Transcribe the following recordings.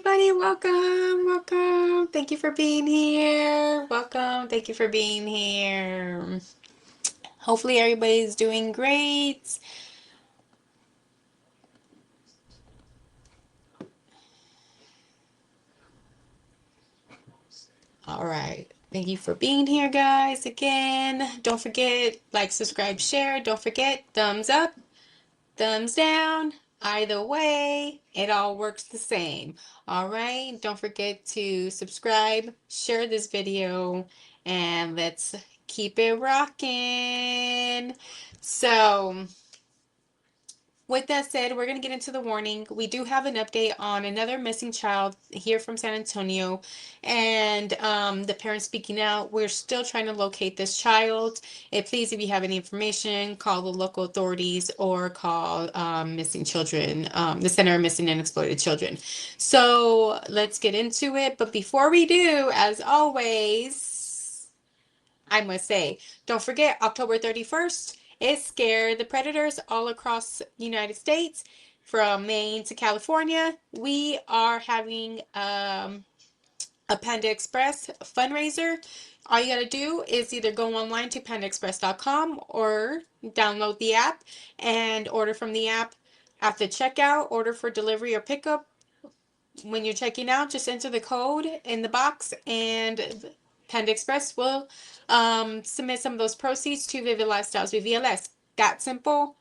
everybody. Welcome, welcome. Thank you for being here. Welcome. Thank you for being here. Hopefully, everybody's doing great. All right. Thank you for being here, guys. Again, don't forget, like, subscribe, share. Don't forget, thumbs up, thumbs down. Either way, it all works the same. All right. Don't forget to subscribe, share this video, and let's keep it rocking. So, with that said, we're going to get into the warning. We do have an update on another missing child here from San Antonio, and the parents speaking out. We're still trying to locate this child. Please, if you have any information, call the local authorities or call Missing Children, the Center of Missing and Exploited Children. So let's get into it. But before we do, as always, I must say, don't forget October 31st. It scared the predators all across the United States, from Maine to California. We are having a Panda Express fundraiser. All you gotta do is either go online to pandaexpress.com or download the app and order from the app. At the checkout, order for delivery or pickup. When you're checking out, just enter the code in the box and Panda Express will submit some of those proceeds to Vivid Lifestyles VVLS. That simple.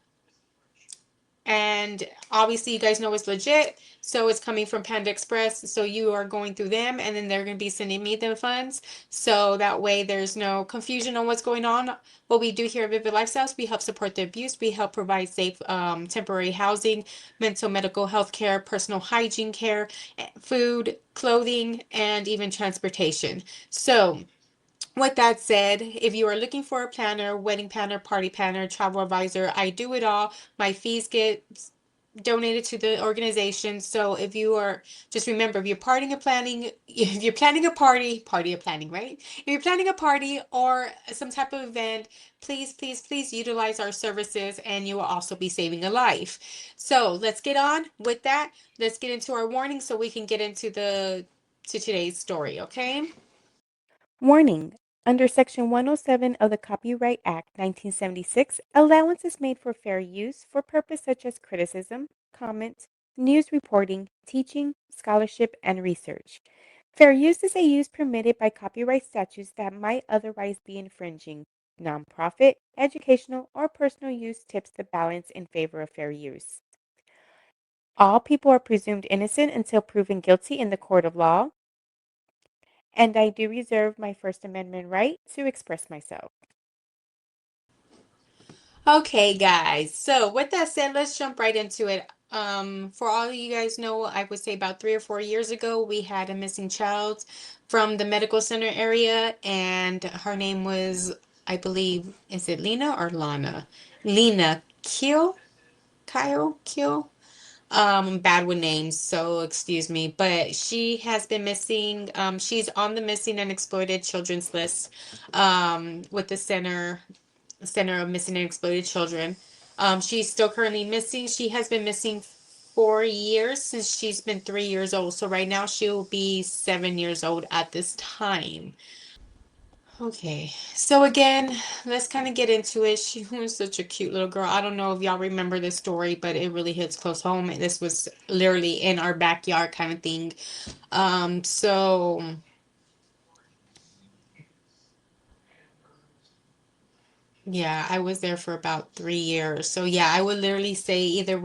And obviously you guys know it's legit, so it's coming from Panda Express, so you are going through them and then they're going to be sending me the funds, so that way there's no confusion on what's going on. What we do here at Vivid Lifestyles, we help support the abuse, we help provide safe temporary housing, mental medical health care, personal hygiene care, food, clothing, and even transportation. So with that said, if you are looking for a planner, wedding planner, party planner, travel advisor, I do it all. My fees get donated to the organization. So if you are, just remember, if you're planning a party of planning, right? If you're planning a party or some type of event, please, please, please utilize our services and you will also be saving a life. So let's get on with that. Let's get into our warning so we can get into to today's story, okay? Warning: under Section 107 of the Copyright Act, 1976, allowance is made for fair use for purpose such as criticism, comment, news reporting, teaching, scholarship, and research. Fair use is a use permitted by copyright statutes that might otherwise be infringing. Nonprofit, educational, or personal use tips the balance in favor of fair use. All people are presumed innocent until proven guilty in the court of law, and I do reserve my First Amendment right to express myself. Okay, guys. So with that said, let's jump right into it. For all of you guys know, I would say about 3 or 4 years ago, we had a missing child from the medical center area, and her name was, I believe, is it Lina or Lana? Lina Kill. Bad with names, so excuse me. But she has been missing. She's on the missing and exploited children's list, with the Center of Missing and Exploited Children. She's still currently missing. She has been missing 4 years since she's been 3 years old. So right now she'll be 7 years old at this time. Okay, so again, let's kind of get into it. She was such a cute little girl. I don't know if y'all remember this story, but it really hits close home. This was literally in our backyard kind of thing. So yeah, I was there for about 3 years. So yeah, I would literally say either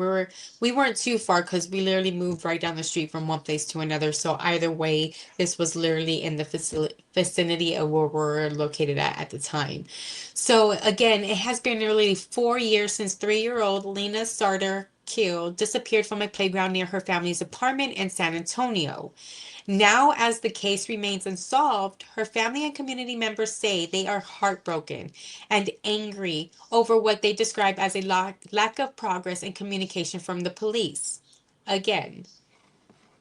we weren't too far because we literally moved right down the street from one place to another. So either way, this was literally in the vicinity of where we're located at the time. So again, it has been nearly 4 years since 3-year-old Lina Sardar Khil disappeared from a playground near her family's apartment in San Antonio. Now, as the case remains unsolved, her family and community members say they are heartbroken and angry over what they describe as a lack of progress and communication from the police. Again,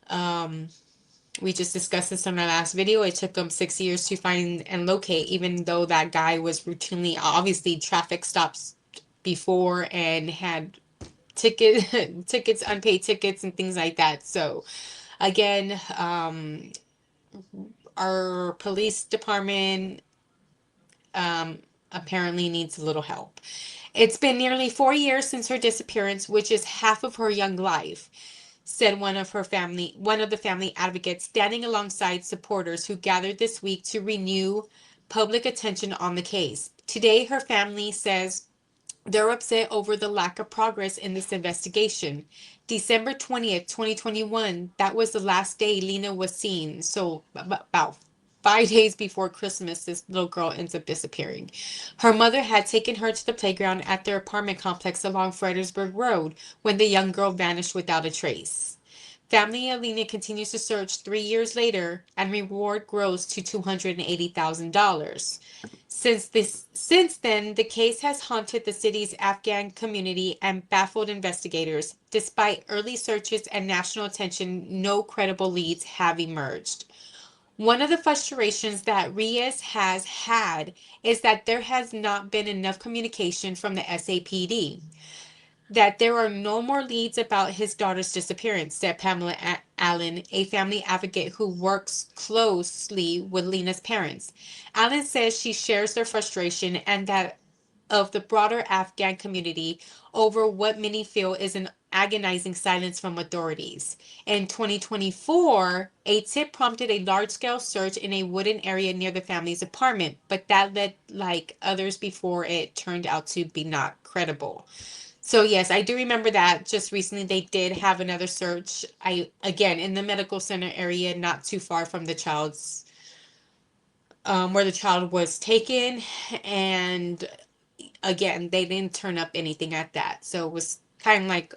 um, we just discussed this in our last video. It took them 6 years to find and locate, even though that guy was routinely, obviously, traffic stops before and had tickets, unpaid tickets, and things like that. So, Again, our police department um, apparently needs a little help. It's been nearly 4 years since her disappearance, which is half of her young life, said one of the family advocates, standing alongside supporters who gathered this week to renew public attention on the case. Today, her family says they're upset over the lack of progress in this investigation. December 20th, 2021, that was the last day Lina was seen. So about 5 days before Christmas, this little girl ends up disappearing. Her mother had taken her to the playground at their apartment complex along Fredericksburg Road when the young girl vanished without a trace. Family Alina continues to search 3 years later, and reward grows to $280,000. Since then, the case has haunted the city's Afghan community and baffled investigators. Despite early searches and national attention, no credible leads have emerged. One of the frustrations that Reyes has had is that there has not been enough communication from the SAPD, that there are no more leads about his daughter's disappearance, said Pamela Allen, a family advocate who works closely with Lena's parents. Allen says she shares their frustration and that of the broader Afghan community over what many feel is an agonizing silence from authorities. In 2024, a tip prompted a large-scale search in a wooded area near the family's apartment, but that led, like others before it, turned out to be not credible. So yes, I do remember that just recently they did have another search. I again in the medical center area, not too far from the child's where the child was taken, and again they didn't turn up anything at that. So it was kind of like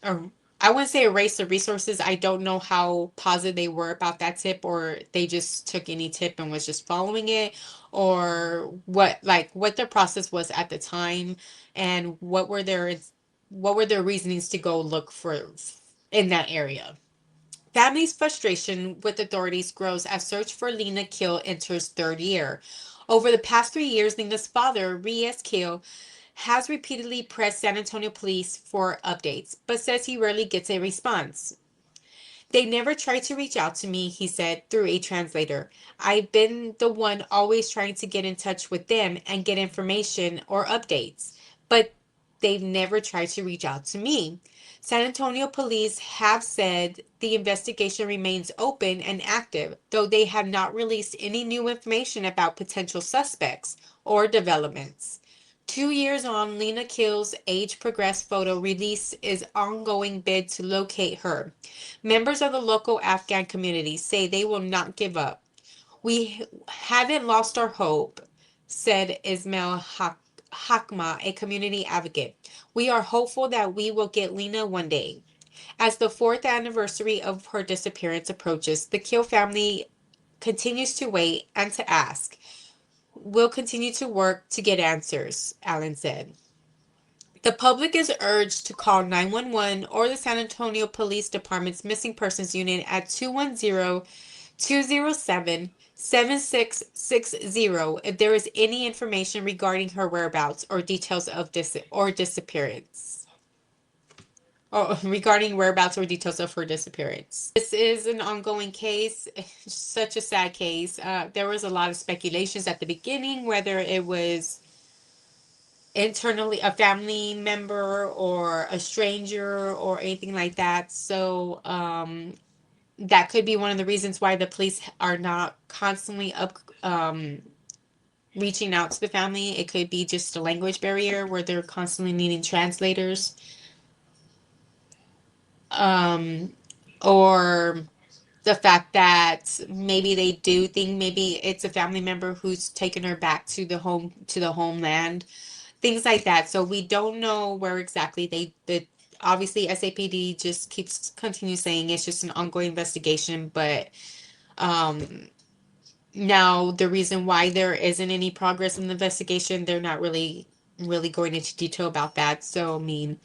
a, I wouldn't say a waste of resources. I don't know how positive they were about that tip, or they just took any tip and was just following it, or what their process was at the time, and what were their reasonings to go look for in that area. Families' frustration with authorities grows as search for Lina Khil enters third year. Over the past 3 years, Lina's father, Reyes Khil, has repeatedly pressed San Antonio police for updates, but says he rarely gets a response. They never tried to reach out to me, he said through a translator. I've been the one always trying to get in touch with them and get information or updates, but they've never tried to reach out to me. San Antonio police have said the investigation remains open and active, though they have not released any new information about potential suspects or developments. 2 years on, Lina Khil's age progressed photo release is ongoing bid to locate her. Members of the local Afghan community say they will not give up. We haven't lost our hope, said Ismail Hakma, a community advocate. We are hopeful that we will get Lina one day. As the fourth anniversary of her disappearance approaches, the Kill family continues to wait and to ask. We'll continue to work to get answers, Allen said. The public is urged to call 911 or the San Antonio Police Department's Missing Persons Unit at 210-207-7660 if there is any information regarding her whereabouts or details of disappearance. Oh, regarding whereabouts or details of her disappearance. This is an ongoing case, such a sad case. There was a lot of speculations at the beginning, whether it was internally a family member or a stranger or anything like that. So that could be one of the reasons why the police are not constantly up reaching out to the family. It could be just a language barrier where they're constantly needing translators, um, or the fact that maybe they do think maybe it's a family member who's taken her back to the homeland, things like that. So we don't know where exactly the obviously SAPD just keeps continue saying it's just an ongoing investigation, but um now the reason why there isn't any progress in the investigation, they're not really going into detail about that. So I mean,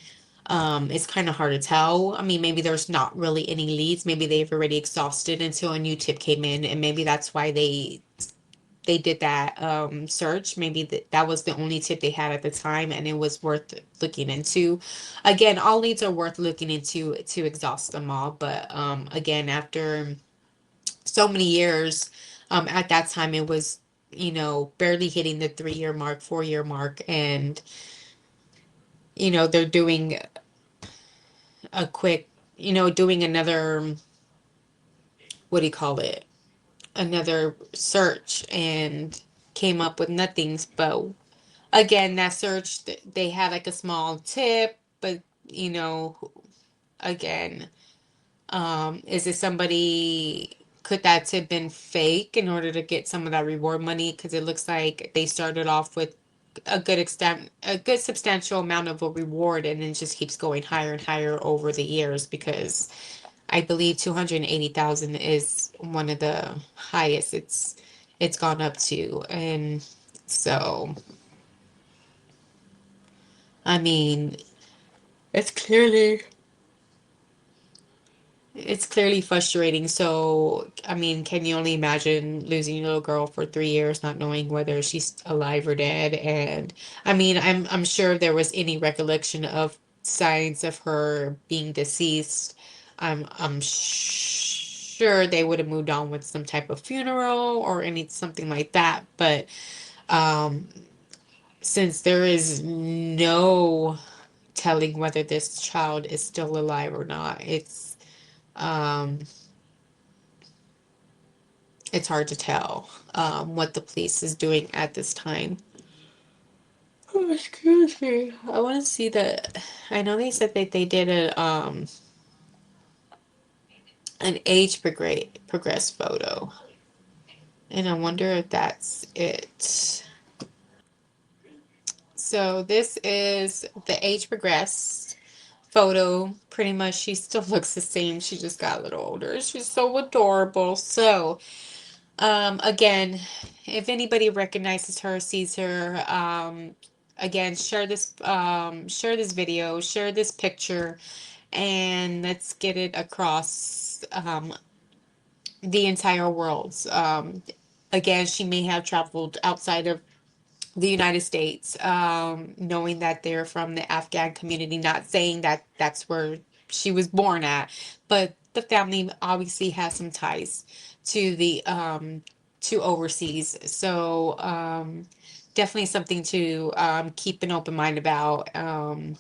it's kind of hard to tell. I mean, maybe there's not really any leads. Maybe they've already exhausted until a new tip came in, and maybe that's why they they did that search. Maybe that was the only tip they had at the time, and it was worth looking into. Again, all leads are worth looking into to exhaust them all. But again, after so many years, at that time it was, barely hitting the 3-year mark, 4-year mark, and they're doing a quick, doing another, what do you call it? Another search, and came up with nothings. But again, that search, they had like a small tip, but again, is it somebody, could that tip been fake in order to get some of that reward money? Because it looks like they started off with a good substantial amount of a reward, and then just keeps going higher and higher over the years, because I believe 280,000 is one of the highest it's gone up to. And so, I mean, it's clearly it's clearly frustrating. So, I mean, can you only imagine losing your little girl for 3 years, not knowing whether she's alive or dead? And I mean, I'm sure if there was any recollection of signs of her being deceased, I'm sure they would have moved on with some type of funeral or any something like that. But um, since there is no telling whether this child is still alive or not, um it's hard to tell what the police is doing at this time. Oh, excuse me. I want to see the. I know they said that they did an age progress photo, and I wonder if that's it. So this is the age progress photo. Pretty much, she still looks the same. She just got a little older. She's so adorable. So again, if anybody recognizes her, sees her, again, share this video, share this picture, and let's get it across the entire world. Again, she may have traveled outside of the United States, knowing that they're from the Afghan community, not saying that that's where she was born at, but the family obviously has some ties to the to overseas. So definitely something to keep an open mind about, and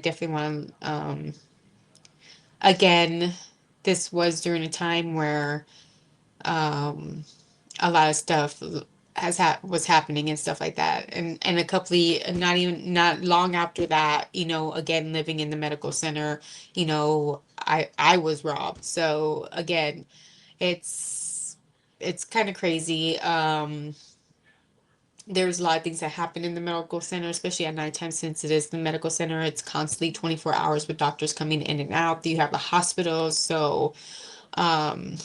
definitely want to again, this was during a time where um a lot of stuff was happening and stuff like that, and a couple of, not long after that, again, living in the medical center, I was robbed. So again, it's it's kind of crazy. There's a lot of things that happen in the medical center, especially at nighttime, since it is the medical center. It's constantly 24 hours with doctors coming in and out. You have the hospitals, so um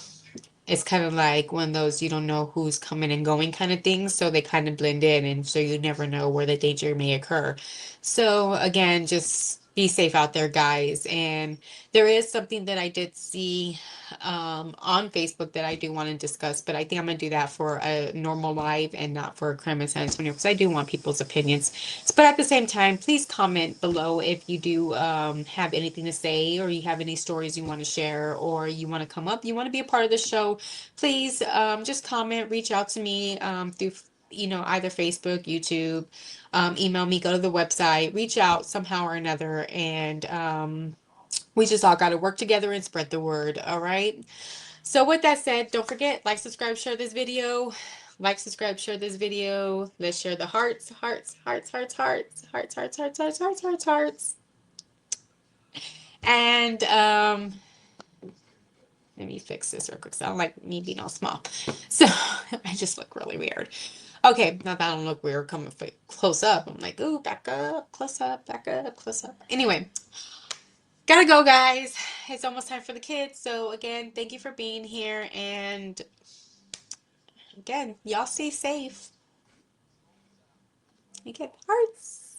it's kind of like one of those, you don't know who's coming and going kind of things. So they kind of blend in, and so you never know where the danger may occur. So again, just be safe out there, guys. And there is something that I did see on Facebook that I do want to discuss, but I think I'm going to do that for a normal live and not for a crime in San Antonio, because I do want people's opinions. But at the same time, please comment below if you do have anything to say, or you have any stories you want to share, or you want to come up, you want to be a part of the show. Please just comment, reach out to me through either Facebook, YouTube, email me, go to the website, reach out somehow or another, and we just all got to work together and spread the word. All right. So with that said, don't forget, like, subscribe, share this video. Like, subscribe, share this video. Let's share the hearts, hearts, hearts, hearts, hearts, hearts, hearts, hearts, hearts, hearts, hearts, hearts. And let me fix this real quick. So I don't like me being all small. So I just look really weird. Okay, now that I don't look weird coming close up. I'm like, ooh, back up, close up, back up, close up. Anyway, gotta go, guys. It's almost time for the kids. So again, thank you for being here. And again, y'all stay safe. You get hearts.